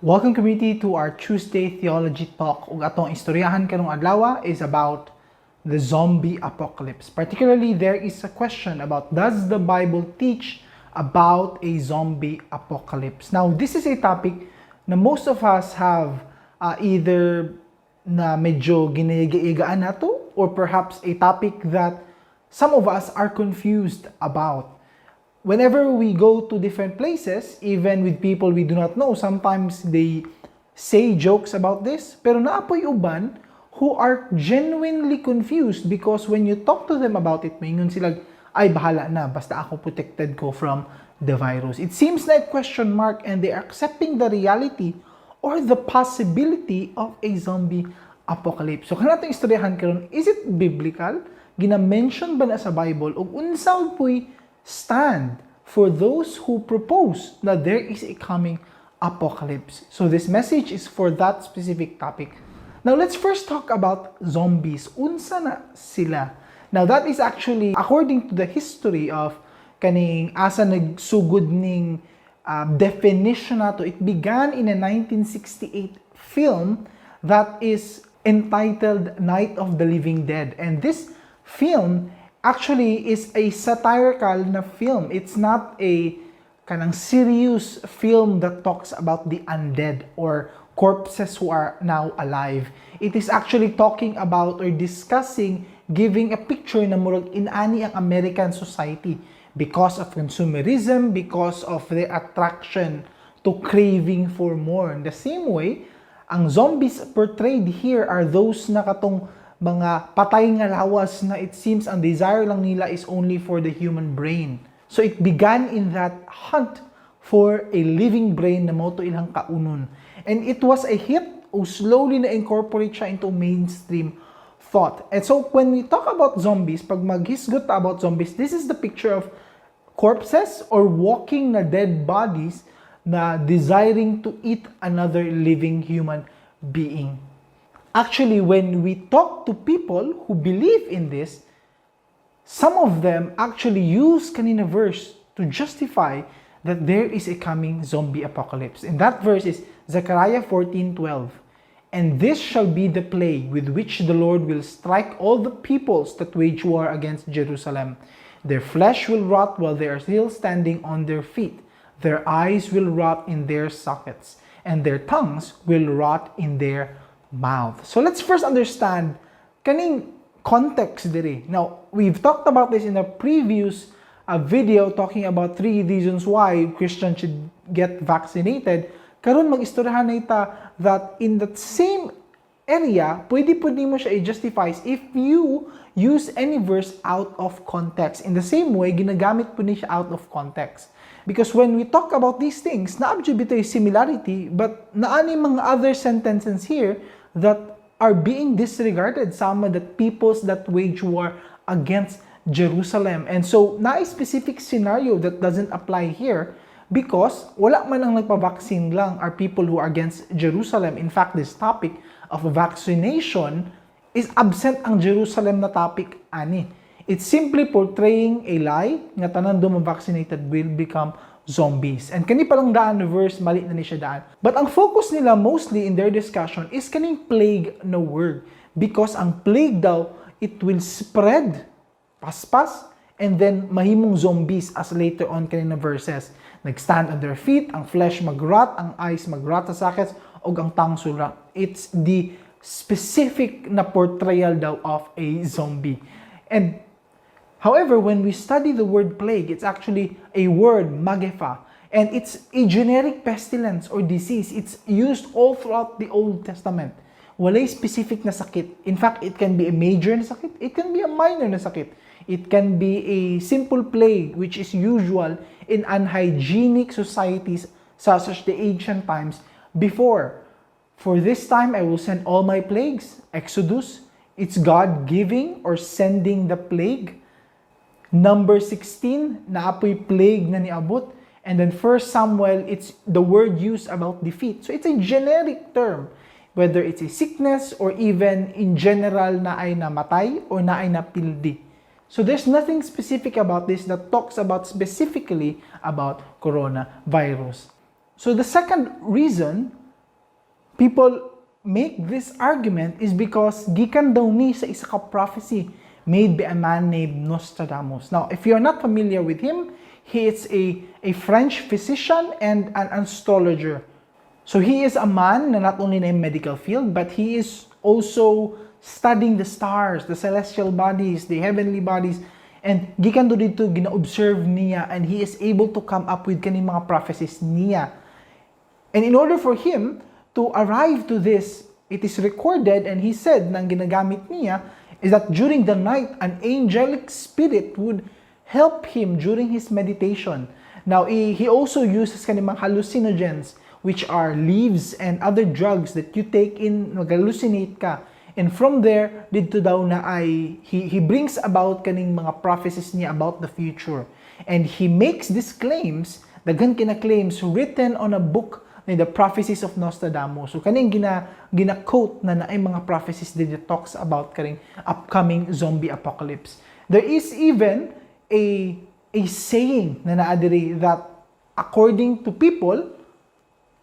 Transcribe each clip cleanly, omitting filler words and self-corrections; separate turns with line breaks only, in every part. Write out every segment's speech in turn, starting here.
Welcome community to our Tuesday Theology Talk. Ug atong istoryahan karong adlaw is about the zombie apocalypse. Particularly, there is a question about, does the Bible teach about a zombie apocalypse? Now, this is a topic na most of us have either na medyo ginaigaan nato or perhaps a topic that some of us are confused about. Whenever we go to different places, even with people we do not know, sometimes they say jokes about this, pero naapoy uban who are genuinely confused because when you talk to them about it, maingon sila, ay bahala na, basta ako protected ko from the virus. It seems like question mark and they are accepting the reality or the possibility of a zombie apocalypse. So kanang atong istoryahan karon, is it biblical? Gina-mention ba na sa Bible? O unsaw po'y stand for those who propose that there is a coming apocalypse. So this message is for that specific topic. Now let's first talk about zombies. Unsa na sila? Now that is actually according to the history of kaning asa nagsugod ning definition nato. It began in a 1968 film that is entitled Night of the Living Dead, and this film actually is a satirical na film. It's not a kanang serious film that talks about the undead or corpses who are now alive. It is actually talking about or discussing, giving a picture na murag inani ang American society because of consumerism, because of the attraction to craving for more. In the same way, ang zombies portrayed here are those na katong mga patay nga lawas na it seems ang desire lang nila is only for the human brain. So it began in that hunt for a living brain na moto ilang kaunon. And it was a hit o slowly na incorporate siya into mainstream thought. And so when we talk about zombies, pag maghisgot about zombies, this is the picture of corpses or walking na dead bodies na desiring to eat another living human being. Actually, when we talk to people who believe in this, some of them actually use kanina verse to justify that there is a coming zombie apocalypse. And that verse is Zechariah 14:12. And this shall be the plague with which the Lord will strike all the peoples that wage war against Jerusalem. Their flesh will rot while they are still standing on their feet. Their eyes will rot in their sockets, and their tongues will rot in their mouth. So let's first understand kaning context diri. Now, we've talked about this in a previous video talking about 3 reasons why Christians should get vaccinated. Karon mag-istoryahan na ita that in that same area, pwede mo siya i-justify if you use any verse out of context. In the same way, ginagamit po ni siya out of context. Because when we talk about these things, naabjud bitaw similarity, but naani mga other sentences here that are being disregarded, sama that peoples that wage war against Jerusalem. And so, na a specific scenario that doesn't apply here because wala man ang nagpa-vaccine lang are people who are against Jerusalem. In fact, this topic of vaccination is absent ang Jerusalem na topic ani. It's simply portraying a lie nga tanan do vaccinated will become zombies. And kani palang daan na verse, mali na ni siya daan. But ang focus nila mostly in their discussion is kaning plague na word. Because ang plague daw, it will spread, paspas, and then mahimong zombies as later on kanina verses. Nag-stand on their feet, ang flesh mag-rot, ang eyes mag-rot sa sockets, o ang tongues will rot. It's the specific na portrayal daw of a zombie. And however, when we study the word plague, it's actually a word, magefa, and it's a generic pestilence or disease. It's used all throughout the Old Testament. Walay specific na sakit. In fact, it can be a major na sakit. It can be a minor na sakit. It can be a simple plague, which is usual in unhygienic societies such as the ancient times before. For this time, I will send all my plagues. Exodus, it's God giving or sending the plague. Number 16, naapoy plague na niabot. And then 1 Samuel, it's the word used about defeat. So it's a generic term. Whether it's a sickness or even in general na ay namatay or na ay napildi. So there's nothing specific about this that talks about specifically about coronavirus. So the second reason People make this argument is because gikan daw ni sa isa ka prophecy made by a man named Nostradamus. Now, if you're not familiar with him, he is a French physician and an astrologer. So he is a man na not only in medical field, but he is also studying the stars, the celestial bodies, the heavenly bodies. And gikan do dito gina-observe niya, and he is able to come up with kaning mga prophecies niya. And in order for him to arrive to this, it is recorded, and he said nang ginagamit niya is that during the night, an angelic spirit would help him during his meditation. Now, he also uses kaning mga hallucinogens, which are leaves and other drugs that you take in, mag-hallucinate ka. And from there, dito daw na ay, he brings about kaning mga prophecies niya about the future. And he makes these claims, daghan kina claims written on a book na the prophecies of Nostradamus. So kaning gina-quote na ay mga prophecies that talks about kaning upcoming zombie apocalypse. There is even a saying na naadiri that according to people,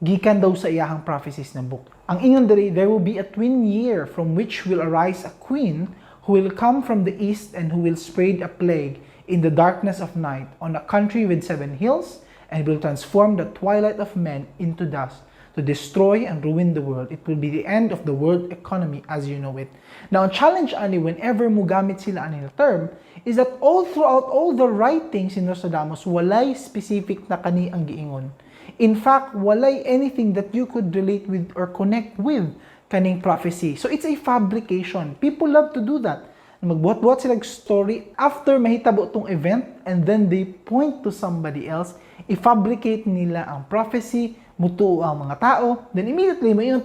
gikan daw sa iyahang prophecies ng book. Ang ingon diri, there will be a twin year from which will arise a queen who will come from the east and who will spread a plague in the darkness of night on a country with 7 hills and will transform the twilight of men into dust to destroy and ruin the world. It will be the end of the world economy as you know it. Now, ang challenge ani whenever mo gamit sila ani na term is that all throughout all the writings in Nostradamus, walay specific na kani ang giingon. In fact, walay anything that you could relate with or connect with kaning prophecy. So it's a fabrication. People love to do that. Magbuhat-buhat silang story after mahitabo tong event, and then they point to somebody else, i-fabricate nila ang prophecy, mutuo ang mga tao, then immediately may yung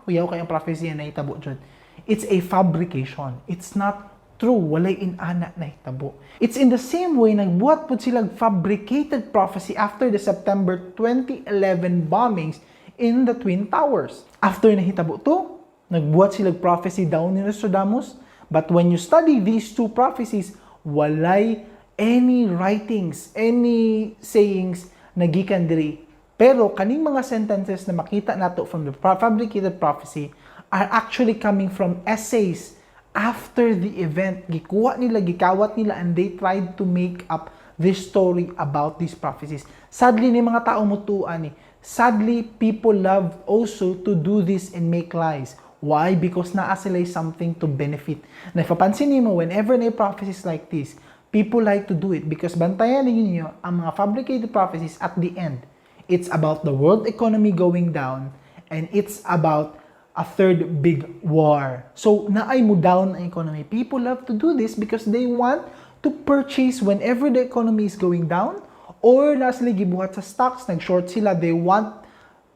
uyaw kayong prophecy na nahitabo dyan. It's a fabrication. It's not true, walay inana na hitabo. It's in the same way, nagbuhat po silang fabricated prophecy after the September 2011 bombings in the Twin Towers. After nahitabo to, nagbuhat silang prophecy down ni Nostradamus, but when you study these two prophecies, walay any writings, any sayings na gikan diri. Pero kaning mga sentences na makita nato from the fabricated prophecy are actually coming from essays after the event. Gikuha nila, gikawat nila, and they tried to make up this story about these prophecies. Sadly, ni mga tao mutuan ni. Sadly, people love also to do this and make lies. Why? Because naa sila something to benefit. Na ipapansin mo, whenever na prophecies like this, people like to do it because bantayan ninyo ang mga fabricated prophecies at the end. It's about the world economy going down, and it's about a third big war. So, naay mo down ang economy. People love to do this because they want to purchase whenever the economy is going down, or na sila gibuhat sa stocks, nag-short sila, they want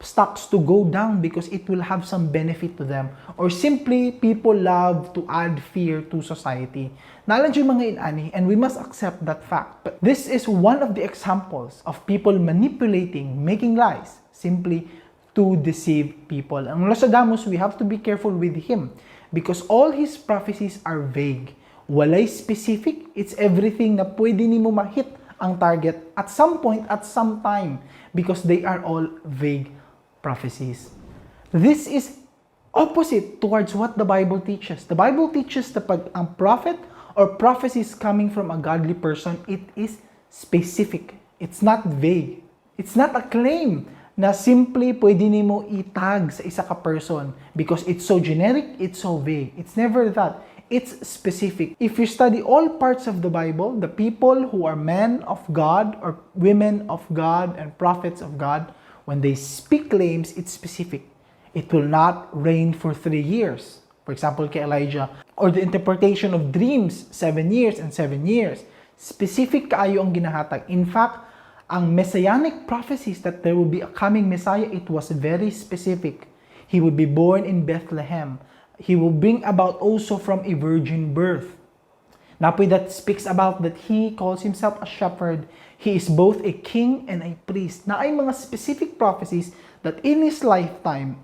stocks to go down because it will have some benefit to them. Or simply, people love to add fear to society. Nalan yung mga inani, and we must accept that fact. But this is one of the examples of people manipulating, making lies, simply to deceive people. Ang Nostradamus, we have to be careful with him because all his prophecies are vague. Walay specific. It's everything na pwede nimo ma-hit ang target at some point, at some time, because they are all vague prophecies. This is opposite towards what the Bible teaches. The Bible teaches na pag ang prophet or prophecies coming from a godly person, it is specific. It's not vague. It's not a claim na simply pwede nimo itag sa isa ka person because it's so generic, it's so vague. It's never that. It's specific. If you study all parts of the Bible, the people who are men of God or women of God and prophets of God, when they speak claims, it's specific. It will not rain for 3 years. For example, kay Elijah. Or the interpretation of dreams, 7 years and 7 years. Specific kaayo ang ginahatag. In fact, ang messianic prophecies that there will be a coming Messiah, it was very specific. He would be born in Bethlehem. He will bring about also from a virgin birth. Napoy that speaks about that he calls himself a shepherd. He is both a king and a priest. Na ay mga specific prophecies that in his lifetime,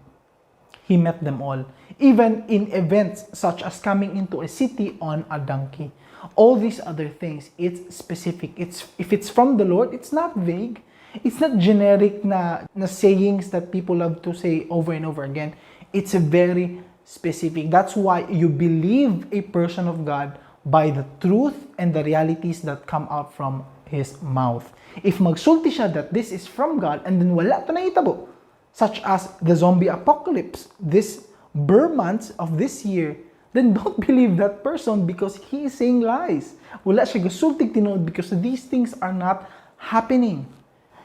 he met them all. Even in events such as coming into a city on a donkey. All these other things, it's specific. If it's from the Lord, it's not vague. It's not generic na sayings that people love to say over and over again. It's a very specific. That's why you believe a person of God by the truth and the realities that come out from his mouth. If magsulti siya that this is from God and then wala to nahitabo, such as the zombie apocalypse, this Burr months of this year, then don't believe that person because he is saying lies. Wala siya gasultig tinuod because these things are not happening.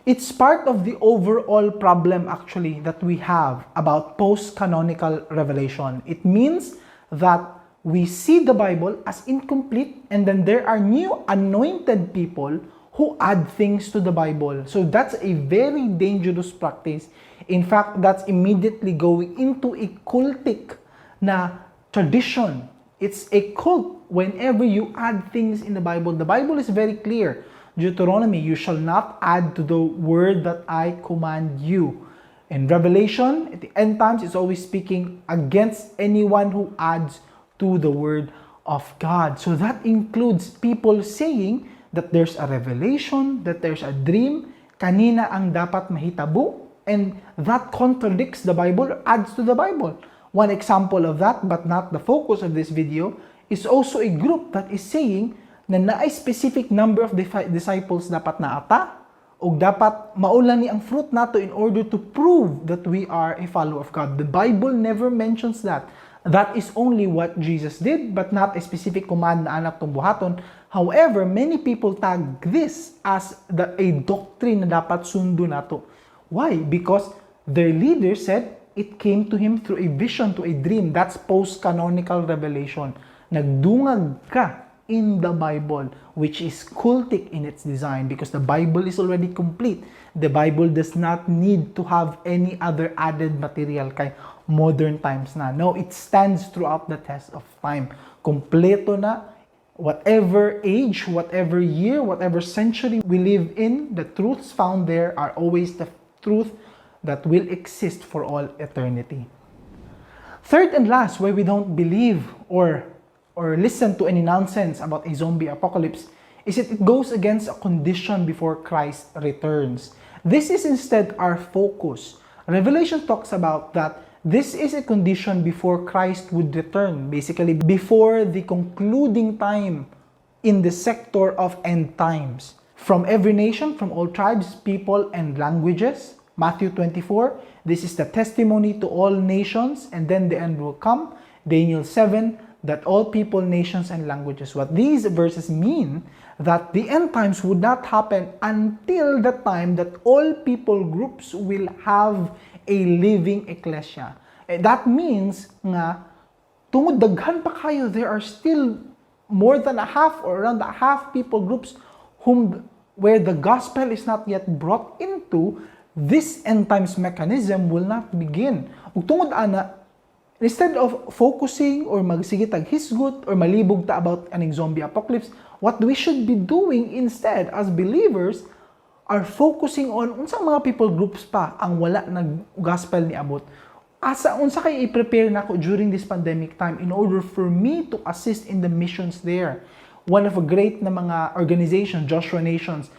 It's part of the overall problem actually that we have about post-canonical revelation. It means that we see the Bible as incomplete and then there are new anointed people who add things to the Bible. So that's a very dangerous practice. In fact, that's immediately going into a cultic na tradition. It's a cult whenever you add things in the Bible. The Bible is very clear. Deuteronomy, you shall not add to the word that I command you. In Revelation, at the end times, it's always speaking against anyone who adds to the word of God. So that includes people saying that there's a revelation, that there's a dream, kanina ang dapat mahitabo, and that contradicts the Bible or adds to the Bible. One example of that, but not the focus of this video, is also a group that is saying na naay specific number of disciples dapat naata o dapat maulan ni ang fruit nato in order to prove that we are a follower of God. The Bible never mentions that. That is only what Jesus did, but not a specific command na anak tong buhaton. However, many people tag this as a doctrine na dapat sundo nato. Why? Because their leader said it came to him through a vision, to a dream. That's post-canonical revelation. Nagdungag ka in the Bible, which is cultic in its design because the Bible is already complete. The Bible does not need to have any other added material kay modern times na. No, it stands throughout the test of time. Kompleto na, whatever age, whatever year, whatever century we live in, the truths found there are always the truth that will exist for all eternity. Third and last, why we don't believe or listen to any nonsense about a zombie apocalypse is that it goes against a condition before Christ returns. This is instead our focus. Revelation talks about that this is a condition before Christ would return, basically before the concluding time in the sector of end times. From every nation, from all tribes, people, and languages. Matthew 24, this is the testimony to all nations, and then the end will come. Daniel 7, that all people, nations, and languages. What these verses mean, that the end times would not happen until the time that all people groups will have a living ecclesia. That means nga, tungod daghan pa kayo, there are still more than a half or around a half people groups where the gospel is not yet brought into, this end times mechanism will not begin. Ug tungod ana, instead of focusing or magsigitag hisgot or malibog ta about aning zombie apocalypse, what we should be doing instead as believers are focusing on unsang mga people groups pa ang wala nag gospel ni abot. Asa unsa kay i-prepare nako during this pandemic time in order for me to assist in the missions there. One of a great na mga organization, Joshua Nations,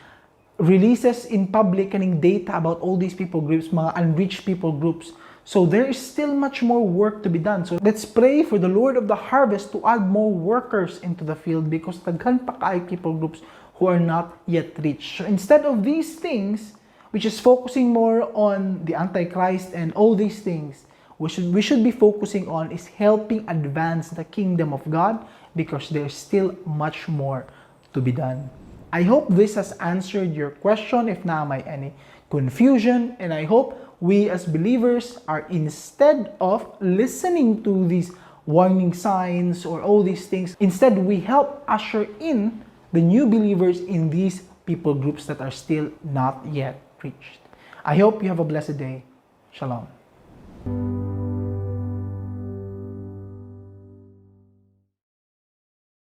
releases in public kaning data about all these people groups, mga unreached people groups. So there is still much more work to be done. So let's pray for the Lord of the harvest to add more workers into the field because daghan pa kay people groups who are not yet reached. So instead of these things, which is focusing more on the Antichrist and all these things, we should be focusing on is helping advance the kingdom of God because there's still much more to be done. I hope this has answered your question if na may any confusion, and I hope we as believers are, instead of listening to these warning signs or all these things, instead we help usher in the new believers in these people groups that are still not yet reached. I hope you have a blessed day. Shalom.